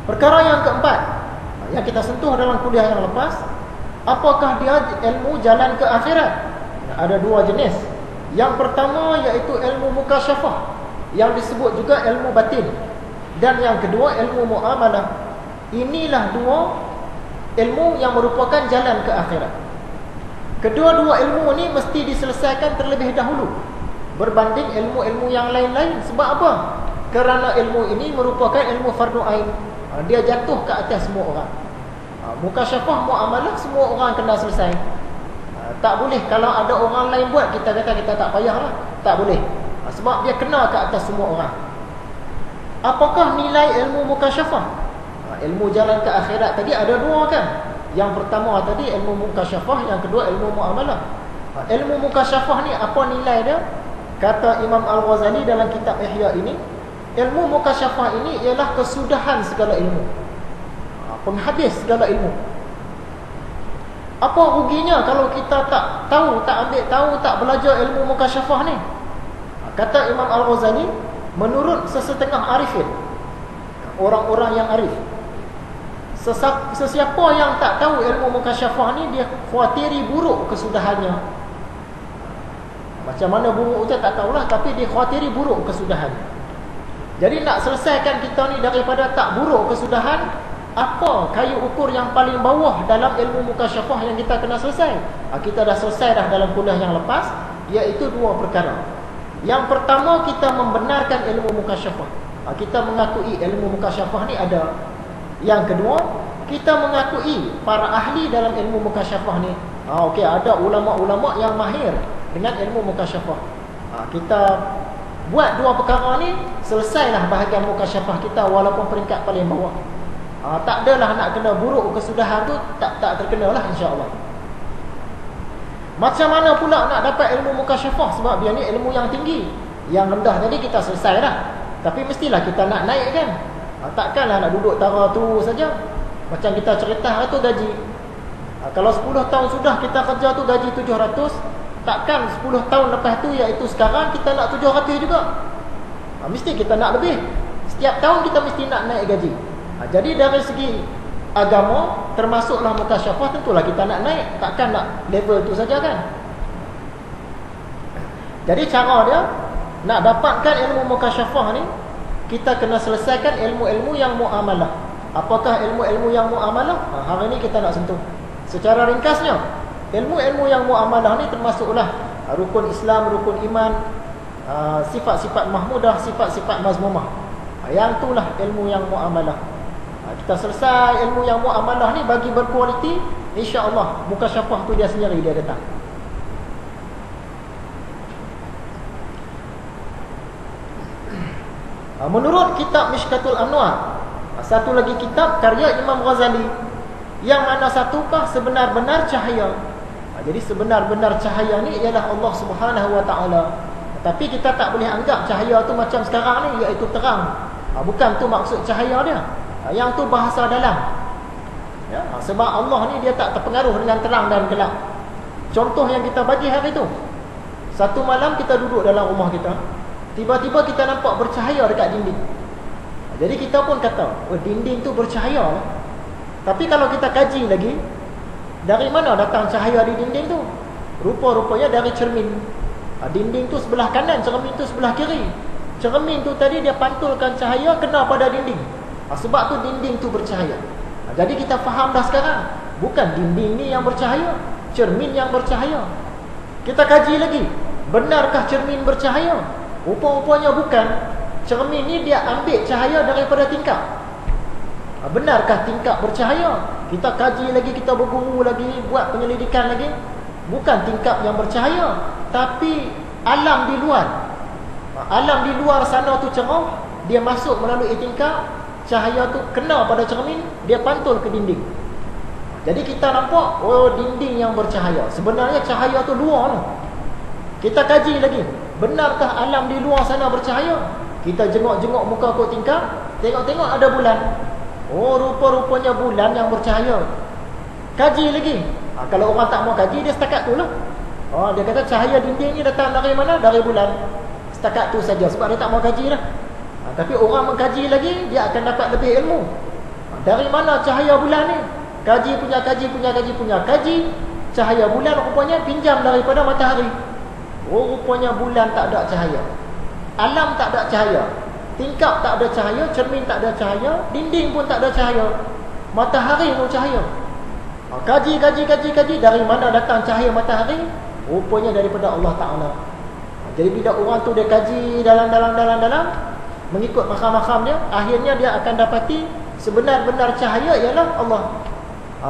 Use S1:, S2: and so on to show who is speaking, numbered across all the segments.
S1: Perkara yang keempat, yang kita sentuh dalam kuliah yang lepas, apakah dia ilmu jalan ke akhirat? Ada dua jenis. Yang pertama iaitu ilmu mukasyafah, yang disebut juga ilmu batin. Dan yang kedua ilmu muamalah. Inilah dua ilmu yang merupakan jalan ke akhirat. Kedua-dua ilmu ni mesti diselesaikan terlebih dahulu berbanding ilmu-ilmu yang lain-lain. Sebab apa? Kerana ilmu ini merupakan ilmu fardu ain. Dia jatuh ke atas semua orang. Mukasyafah, muamalah, semua orang kena selesai. Tak boleh kalau ada orang lain buat, kita kata kita tak payahlah. Tak boleh. Sebab dia kena ke atas semua orang. Apakah nilai ilmu mukasyafah? Ilmu jalan ke akhirat tadi ada dua kan? Yang pertama tadi ilmu mukasyafah, yang kedua ilmu muamalah. Ilmu mukasyafah ni apa nilai dia? Kata Imam Al-Ghazali dalam kitab Ihya ini, ilmu mukasyafah ini ialah kesudahan segala ilmu, penghabis segala ilmu. Apa ruginya kalau kita tak tahu, tak ambil tahu, tak belajar ilmu mukasyafah ni? Kata Imam Al-Ghazali, menurut sesetengah arifin, orang-orang yang arif, sesiapa yang tak tahu ilmu mukasyafah ni, dia khawatiri buruk kesudahannya. Macam mana buruk kita tak tahulah, tapi dia khawatiri buruk kesudahannya. Jadi nak selesaikan kita ni daripada tak buruk kesudahan, apa kayu ukur yang paling bawah dalam ilmu mukasyafah yang kita kena selesai? Kita dah selesai dah dalam kuliah yang lepas, iaitu dua perkara. Yang pertama, kita membenarkan ilmu mukasyafah. Kita mengakui ilmu mukasyafah ni ada. Yang kedua, kita mengakui para ahli dalam ilmu mukasyafah ni. Okey, ada ulama-ulama yang mahir dengan ilmu mukasyafah. Kita buat dua perkara ni, selesailah bahagian mukasyafah kita walaupun peringkat paling bawah. Tak adalah nak kena buruk kesudahan tu, tak terkenalah insya-Allah. Macam mana pula nak dapat ilmu mukasyafah? Sebab dia ni ilmu yang tinggi. Yang rendah tadi kita selesai dah, tapi mestilah kita nak naik kan. Takkanlah nak duduk tara tu saja. Macam kita cerita tu gaji. Kalau 10 tahun sudah kita kerja tu gaji 700, takkan 10 tahun lepas tu, iaitu sekarang, kita nak 700 juga. Mesti kita nak lebih. Setiap tahun kita mesti nak naik gaji. Jadi dari segi agama, termasuklah mukasyafah, tentulah kita nak naik. Takkan nak level tu saja kan. Jadi cara dia nak dapatkan ilmu mukasyafah ni, kita kena selesaikan ilmu-ilmu yang muamalah. Apakah ilmu-ilmu yang muamalah? Hari ni kita nak sentuh secara ringkasnya. Ilmu-ilmu yang muamalah ni termasuklah rukun Islam, rukun iman, sifat-sifat mahmudah, sifat-sifat mazmumah. Yang itulah ilmu yang muamalah. Kita selesai ilmu yang muamalah ni, bagi berkualiti, insya-Allah mukasyafah tu dia sendiri dia datang. Menurut kitab Mishkatul Anwar, satu lagi kitab karya Imam Ghazali, yang mana satukah sebenar-benar cahaya. Jadi sebenar-benar cahaya ni ialah Allah Subhanahu Wa Taala. Tapi kita tak boleh anggap cahaya tu macam sekarang ni, iaitu terang. Bukan tu maksud cahaya dia. Yang tu bahasa dalam. Ya, sebab Allah ni dia tak terpengaruh dengan terang dan gelap. Contoh yang kita bagi hari tu, satu malam kita duduk dalam rumah kita, tiba-tiba kita nampak bercahaya dekat dinding. Jadi kita pun kata, dinding tu bercahaya. Tapi kalau kita kaji lagi, dari mana datang cahaya di dinding tu? Rupa-rupanya dari cermin. Dinding tu sebelah kanan, cermin tu sebelah kiri. Cermin tu tadi dia pantulkan cahaya kena pada dinding. Sebab tu dinding tu bercahaya. Jadi kita faham dah sekarang, bukan dinding ni yang bercahaya, cermin yang bercahaya. Kita kaji lagi, benarkah cermin bercahaya? Rupa-rupanya bukan. Cermin ni dia ambil cahaya daripada tingkap. Benarkah tingkap bercahaya? Kita kaji lagi, kita berguru lagi, buat penyelidikan lagi. Bukan tingkap yang bercahaya, tapi alam di luar. Alam di luar sana tu cerah, dia masuk melalui tingkap, cahaya tu kena pada cermin, dia pantul ke dinding. Jadi kita nampak, dinding yang bercahaya. Sebenarnya cahaya tu luar tu. Kita kaji lagi, benarkah alam di luar sana bercahaya? Kita jenguk-jenguk muka kot tingkap, tengok-tengok ada bulan. Rupa-rupanya bulan yang bercahaya. Kaji lagi. Kalau orang tak mau kaji, dia setakat tu lah. Dia kata cahaya dinding ni datang dari mana? Dari bulan. Setakat tu saja, sebab dia tak mau kaji lah. Tapi orang mengkaji lagi, dia akan dapat lebih ilmu. Dari mana cahaya bulan ni? Kaji punya kaji. Cahaya bulan rupanya pinjam daripada matahari. Oh, rupanya bulan tak ada cahaya. Alam tak ada cahaya. Tingkap tak ada cahaya, cermin tak ada cahaya, dinding pun tak ada cahaya. Matahari pun cahaya. Kaji. Dari mana datang cahaya matahari? Rupanya daripada Allah Ta'ala. Jadi bila orang tu dia kaji dalam, mengikut makam-makam dia, akhirnya dia akan dapati sebenar-benar cahaya ialah Allah.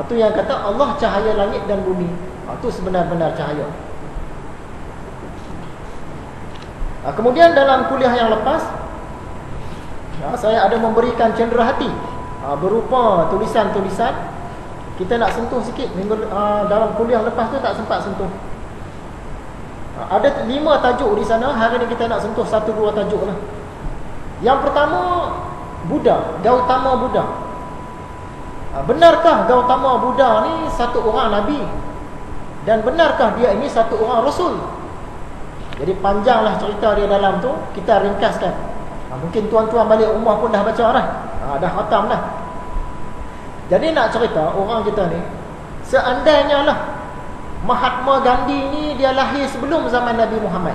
S1: Tu yang kata Allah cahaya langit dan bumi. Tu sebenar-benar cahaya. Kemudian dalam kuliah yang lepas, saya ada memberikan cenderahati berupa tulisan-tulisan. Kita nak sentuh sikit dalam kuliah lepas tu tak sempat sentuh. Ada 5 tajuk di sana. Hari ni kita nak sentuh 1-2 tajuk lah. Yang pertama, Buddha, Gautama Buddha. Benarkah Gautama Buddha ni satu orang Nabi? Dan benarkah dia ini satu orang Rasul? Jadi panjanglah cerita dia dalam tu. Kita ringkaskan. Mungkin tuan-tuan balik rumah pun dah baca dah. Dah khatam dah. Jadi nak cerita orang kita ni, seandainya lah Mahatma Gandhi ni dia lahir sebelum zaman Nabi Muhammad.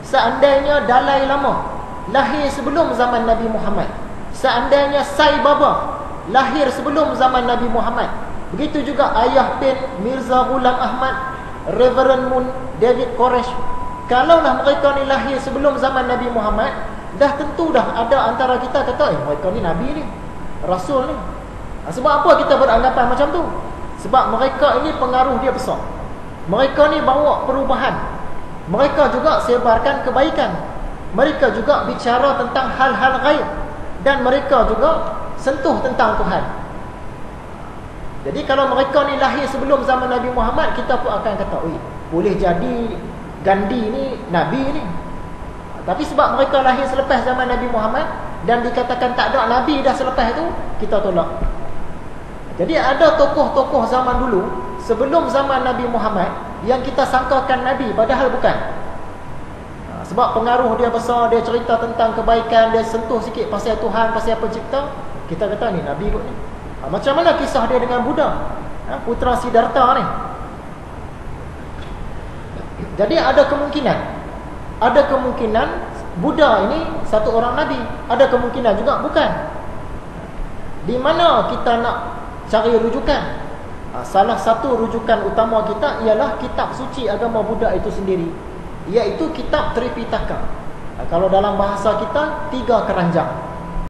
S1: Seandainya Dalai Lama lahir sebelum zaman Nabi Muhammad. Seandainya Sai Baba lahir sebelum zaman Nabi Muhammad. Begitu juga Ayah Pin, Mirza Ghulam Ahmad, Reverend Moon, David Koresh. Kalaulah mereka ni lahir sebelum zaman Nabi Muhammad, dah tentu dah ada antara kita kata, mereka ni Nabi ni, Rasul ni. Sebab apa kita beranggapan macam tu? Sebab mereka ini pengaruh dia besar. Mereka ni bawa perubahan. Mereka juga sebarkan kebaikan. Mereka juga bicara tentang hal-hal gaib. Dan mereka juga sentuh tentang Tuhan. Jadi kalau mereka ni lahir sebelum zaman Nabi Muhammad, kita pun akan kata, boleh jadi Gandhi ni Nabi ni. Tapi sebab mereka lahir selepas zaman Nabi Muhammad dan dikatakan tak ada Nabi dah selepas itu, kita tolak. Jadi ada tokoh-tokoh zaman dulu sebelum zaman Nabi Muhammad yang kita sangkakan Nabi, padahal bukan. Sebab pengaruh dia besar, dia cerita tentang kebaikan, dia sentuh sikit pasal Tuhan, pasal pencipta, kita kata ni Nabi kot ni. Macam mana kisah dia dengan Buddha, putra Siddhartha ni? Jadi ada kemungkinan Buddha ini satu orang Nabi, ada kemungkinan juga bukan. Di mana kita nak cari rujukan? Salah satu rujukan utama kita ialah kitab suci agama Buddha itu sendiri, iaitu kitab Tripitaka. Kalau dalam bahasa kita, 3 keranjang.